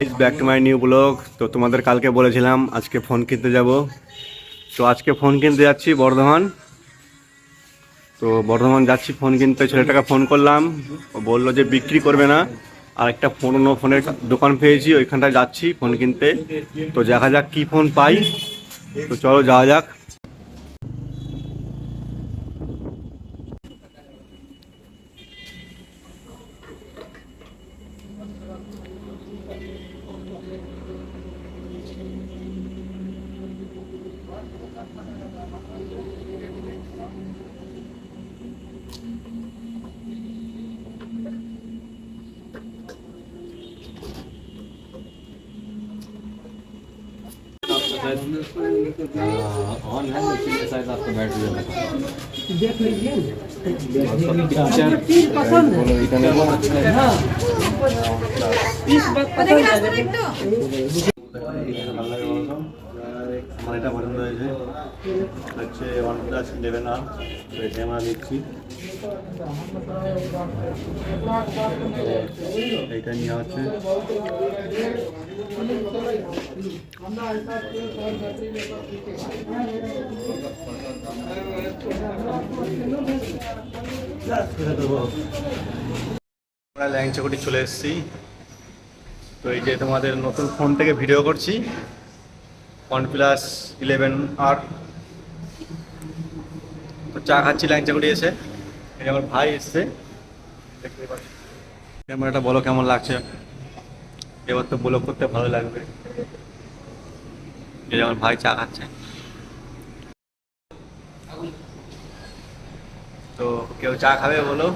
Is back to my new blog. তো তোমাদের কালকে বলেছিলাম আজকে ফোন কিনতে যাব। তো আজকে ফোন কিনতে যাচ্ছি বর্ধমান। তো বর্ধমান যাচ্ছি ফোন কিনতে। ছেলেটাকে ফোন করলাম, ও বললো যে বিক্রি করবে না, আর একটা পুরোনো ফোনের দোকান পেয়েছি, ওইখানটায় যাচ্ছি ফোন কিনতে। তো দেখা যাক কী ফোন পাই। তো চলো যাওয়া যাক। ऑन है उसी के साथ आपका बैटरी लगा देख लीजिए पिक्चर चीज पसंद है हाँ पीस बात पसंद है আমার এটা পছন্দ হয়েছে, হচ্ছে OnePlus 11R। তো এটা আমরা নিচ্ছি, এইটা নেওয়া হচ্ছে। আমরা ল্যাংচাকুটি চলে এসেছি। তো এই যে তোমাদের নতুন ফোন থেকে ভিডিও করছি, OnePlus 11R। তো চা খাচ্ছি ল্যাংচাকুটি এসে। এই আমার ভাই এসছে, দেখতে পাচ্ছি। ক্যামেরাটা বলো কেমন লাগছে, এবার তো ব্লগ করতে ভালো লাগবে। এই যে আমার ভাই চা খাচ্ছে। তো কেউ চা খাবে বলো?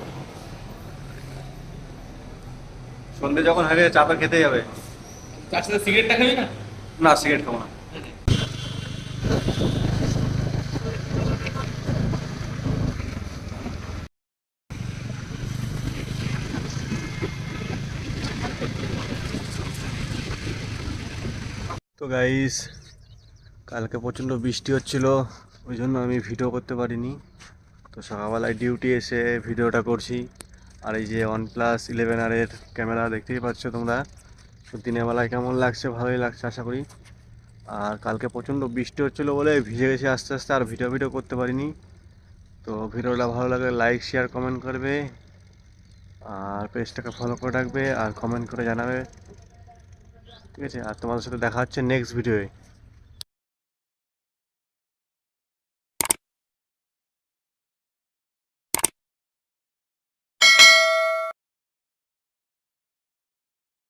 সন্ধ্যে যখন হবে চা তো খেতেই হবে। চার সাথে সিগারেটটা খাবি না? না, সিগারেট খাবো না। তো গাইস, কালকে প্রচণ্ড বৃষ্টি হচ্ছিল, ওই জন্য আমি ভিডিও করতে পারিনি। তো সকালবেলায় ডিউটি এসে ভিডিওটা করছি। আর এই যে OnePlus 11R এর ক্যামেরা দেখতেই পাচ্ছ তোমরা। তো দিনের বেলায় কেমন লাগছে, ভালোই লাগছে আশা করি। আর কালকে প্রচণ্ড বৃষ্টি হচ্ছিলো বলে ভিজে গেছি আস্তে আস্তে, আর ভিডিও করতে পারিনি। তো ভিডিওটা ভালো লাগলে লাইক শেয়ার কমেন্ট করবে, আর পেজটাকে ফলো করে রাখবে, আর কমেন্ট করে জানাবে, ঠিক আছে? আর তোমাদের সাথে দেখা হচ্ছে নেক্সট ভিডিওয়ে।